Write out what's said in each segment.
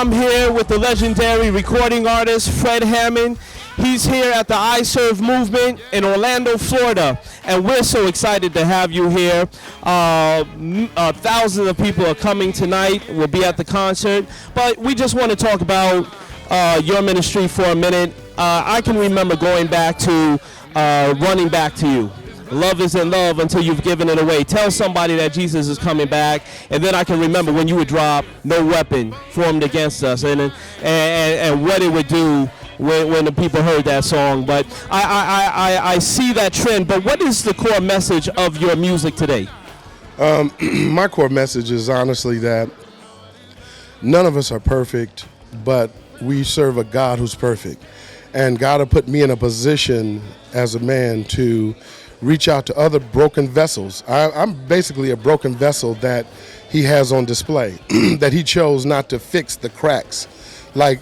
I'm here with the legendary recording artist Fred Hammond. He's here at the iServe movement in Orlando, Florida, and we're so excited to have you here. Thousands of people are coming tonight. We'll be at the concert, but we just want to talk about your ministry for a minute. I can remember going back to Running Back to You. Love isn't love until you've given it away. Tell somebody that Jesus is coming back, and then I can remember when you would drop No Weapon Formed Against Us, and what it would do when the people heard that song. But I see that trend. But what is the core message of your music today? My core message is honestly that none of us are perfect, but we serve a God who's perfect. And God will put me in a position as a man to reach out to other broken vessels. I'm basically a broken vessel that he has on display, that he chose not to fix the cracks. Like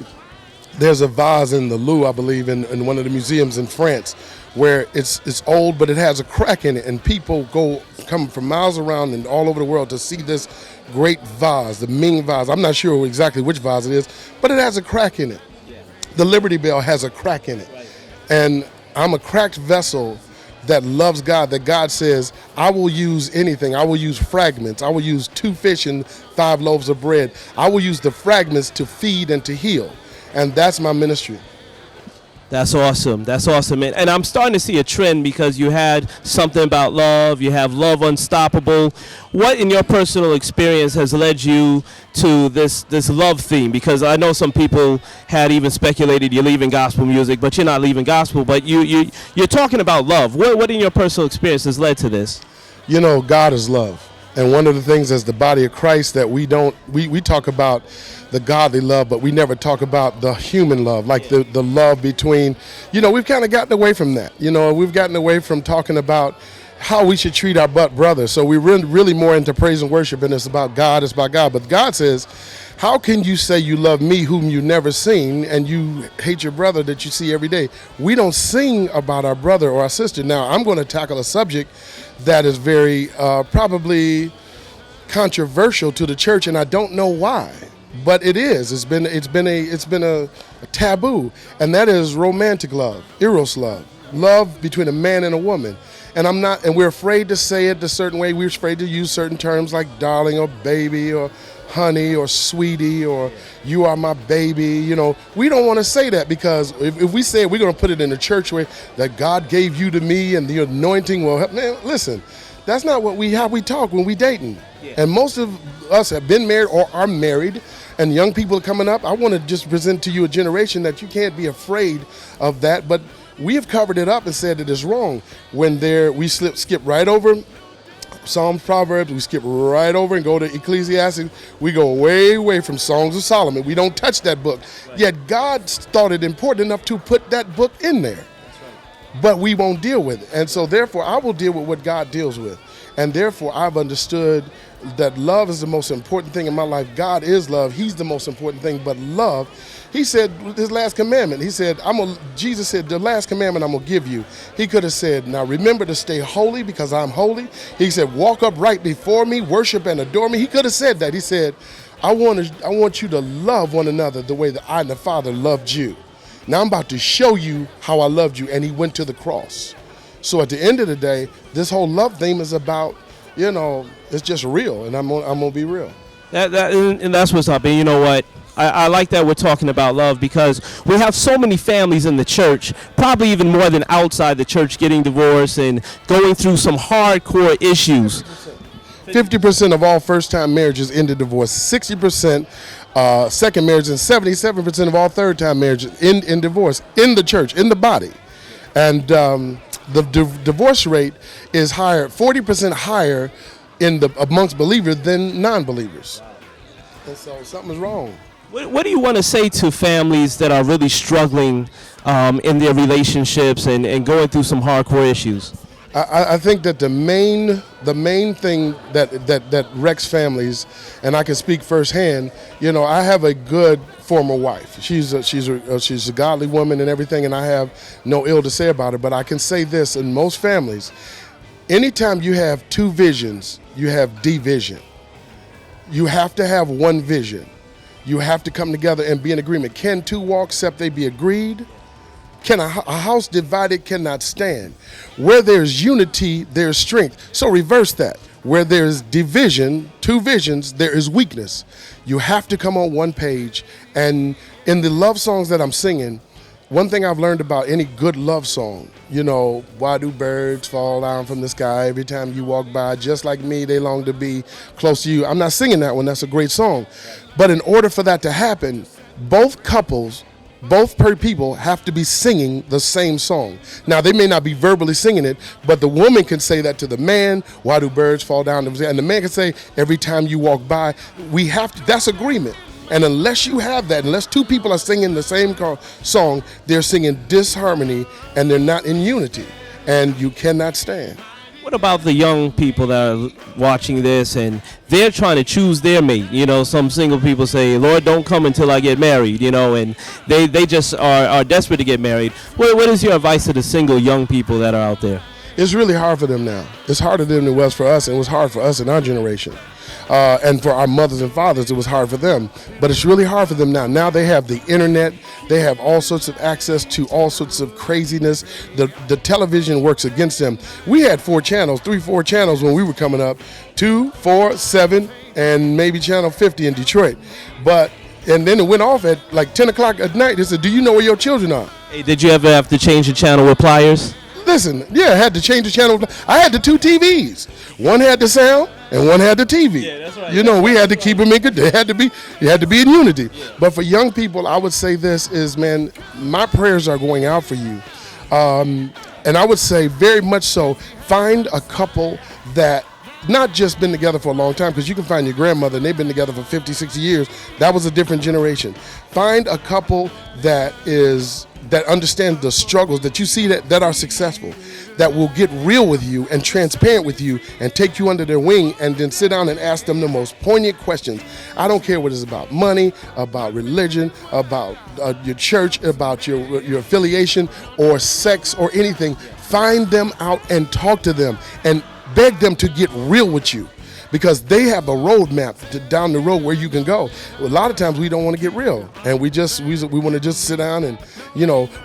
there's a vase in the Louvre, I believe, in one of the museums in France, where it's old, but it has a crack in it, and people come from miles around and all over the world to see this great vase, the Ming vase. I'm not sure exactly which vase it is, but it has a crack in it. Yeah. The Liberty Bell has a crack in it. Right. And I'm a cracked vessel that loves God, that God says, I will use anything. I will use fragments. I will use 2 fish and 5 loaves of bread. I will use the fragments to feed and to heal. And that's my ministry. That's awesome. That's awesome. And I'm starting to see a trend because you had something about love. You have Love Unstoppable. What in your personal experience has led you to this love theme? Because I know some people had even speculated you're leaving gospel music, but you're not leaving gospel. But you're talking about love. What in your personal experience has led to this? You know, God is love. And one of the things as the body of Christ that we talk about the godly love, but we never talk about the human love, like the love between, we've kind of gotten away from that. We've gotten away from talking about how we should treat our brother. So we're really more into praise and worship, and it's about God, it's about God. But God says, how can you say you love me whom you never seen and you hate your brother that you see every day? We don't sing about our brother or our sister. Now, I'm going to tackle a subject that is very probably controversial to the church, and I don't know why, but it is. It's been a taboo, and that is romantic love, eros love between a man and a woman. And we're afraid to say it a certain way. We're afraid to use certain terms like darling or baby or honey or sweetie or you are my baby. We don't want to say that, because if we say it, we're going to put it in a church way that God gave you to me and the anointing will help. Man, listen, that's not how we talk when we dating. Yeah. And most of us have been married or are married, and young people are coming up. I want to just present to you a generation that you can't be afraid of that, but we have covered it up and said it is wrong. When we skip right over Psalms, Proverbs, we skip right over and go to Ecclesiastes. We go way away from Songs of Solomon. We don't touch that book. Right. Yet God thought it important enough to put that book in there. Right. But we won't deal with it. And so therefore I will deal with what God deals with. And therefore I've understood that love is the most important thing in my life. God is love. He's the most important thing. But love, he said his last commandment, Jesus said, the last commandment I'm going to give you. He could have said, now remember to stay holy because I'm holy. He said, walk upright before me, worship and adore me. He could have said that. He said, I want you to love one another the way that I and the Father loved you. Now I'm about to show you how I loved you. And he went to the cross. So at the end of the day, this whole love theme is about, it's just real, and I'm gonna be real. And that's what's up. And you know what? I like that we're talking about love, because we have so many families in the church, probably even more than outside the church, getting divorced and going through some hardcore issues. 50% of all first-time marriages end in divorce. 60% second marriage, and 77% of all third-time marriages end in divorce in the church, in the body. And the divorce rate is higher, 40% higher amongst believers than non-believers. And so something's wrong. What do you want to say to families that are really struggling in their relationships and going through some hardcore issues? I think that the main thing that wrecks families, and I can speak firsthand. I have a good former wife. She's a godly woman and everything, and I have no ill to say about her. But I can say this: in most families, anytime you have 2 visions, you have division. You have to have one vision. You have to come together and be in agreement. Can two walk except they be agreed? Can a house divided cannot stand? Where there's unity, there's strength. So reverse that. Where there's division, two visions, there is weakness. You have to come on one page. And in the love songs that I'm singing, one thing I've learned about any good love song, why do birds fall down from the sky every time you walk by? Just like me, they long to be close to you. I'm not singing that one. That's a great song. But in order for that to happen, both couples, both people have to be singing the same song. Now, they may not be verbally singing it, but the woman can say that to the man, why do birds fall down? And the man can say, every time you walk by, we have to, that's agreement. And unless you have that, unless two people are singing the same song, they're singing disharmony and they're not in unity. And you cannot stand. What about the young people that are watching this and they're trying to choose their mate? Some single people say, Lord, don't come until I get married, and they just are desperate to get married. What is your advice to the single young people that are out there? It's really hard for them now. It's harder than it was for us, and it was hard for us in our generation. And for our mothers and fathers, it was hard for them. But it's really hard for them now. Now they have the internet. They have all sorts of access to all sorts of craziness. The television works against them. We had 4 channels when we were coming up. 2, 4, 7, and maybe channel 50 in Detroit. And then it went off at like 10 o'clock at night. They said, do you know where your children are? Hey, did you ever have to change the channel with pliers? Listen, I had to change the channel. I had the 2 TVs. One had the sound and one had the TV. Yeah, that's right. We had to keep them in good. They had to be in unity. Yeah. But for young people, I would say this is, man, my prayers are going out for you. And I would say very much so, find a couple that not just been together for a long time, because you can find your grandmother and they've been together for 50, 60 years. That was a different generation. Find a couple that understand the struggles that you see that are successful, that will get real with you and transparent with you and take you under their wing and then sit down and ask them the most poignant questions. I don't care what it's about, money, about religion, about your church, about your affiliation or sex or anything. Find them out and talk to them and beg them to get real with you, because they have a roadmap down the road where you can go. A lot of times we don't want to get real, and we want to just sit down and,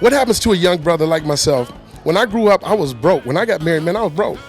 what happens to a young brother like myself? When I grew up, I was broke. When I got married, man, I was broke.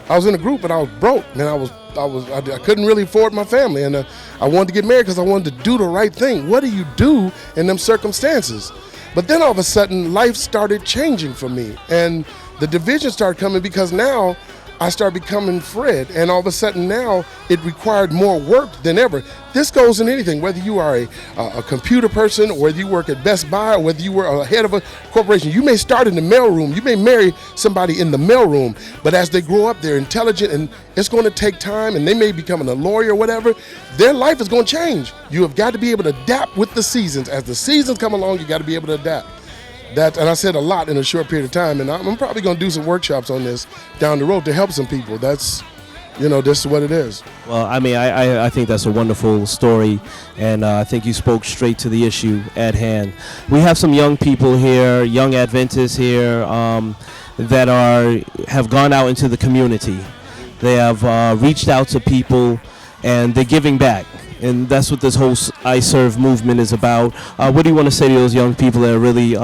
I was in a group, but I was broke, man. I couldn't really afford my family, and I wanted to get married because I wanted to do the right thing. What do you do in them circumstances? But then all of a sudden, life started changing for me, and the division started coming because now I started becoming Fred, and all of a sudden now it required more work than ever. This goes in anything, whether you are a computer person, or whether you work at Best Buy, or whether you were a head of a corporation. You may start in the mailroom. You may marry somebody in the mailroom, but as they grow up, they're intelligent, and it's going to take time, and they may become a lawyer or whatever. Their life is going to change. You have got to be able to adapt with the seasons. As the seasons come along, you got to be able to adapt. And I said a lot in a short period of time, and I'm probably going to do some workshops on this down the road to help some people. That's, this is what it is. Well, I think that's a wonderful story, and I think you spoke straight to the issue at hand. We have some young people here, young Adventists here, that have gone out into the community. They have reached out to people, and they're giving back. And that's what this whole iServe movement is about. What do you want to say to those young people that are really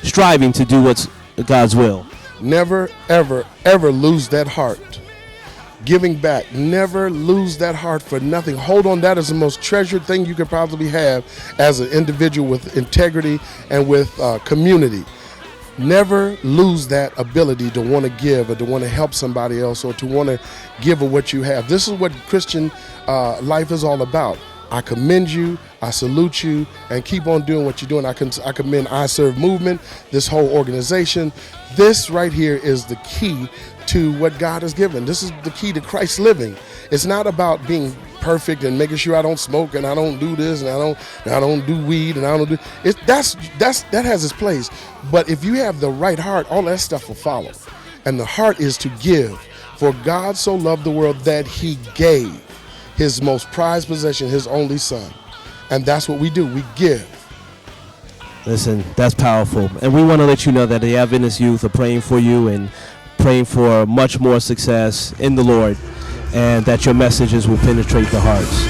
striving to do what's God's will? Never, ever, ever lose that heart. Giving back. Never lose that heart for nothing. Hold on. That is the most treasured thing you could probably have as an individual with integrity and with community. Never lose that ability to want to give or to want to help somebody else or to want to give of what you have. This is what Christian life is all about. I commend you, I salute you, and keep on doing what you're doing. I commend iServe movement, this whole organization. This right here is the key to what God has given. This is the key to Christ living. It's not about being perfect and making sure I don't smoke and I don't do this and I don't do weed and I don't do it. That has its place. But if you have the right heart, all that stuff will follow. And the heart is to give. For God so loved the world that he gave his most prized possession, his only son. And that's what we do. We give. Listen, that's powerful. And we want to let you know that the Adventist youth are praying for you and praying for much more success in the Lord, and that your messages will penetrate the hearts.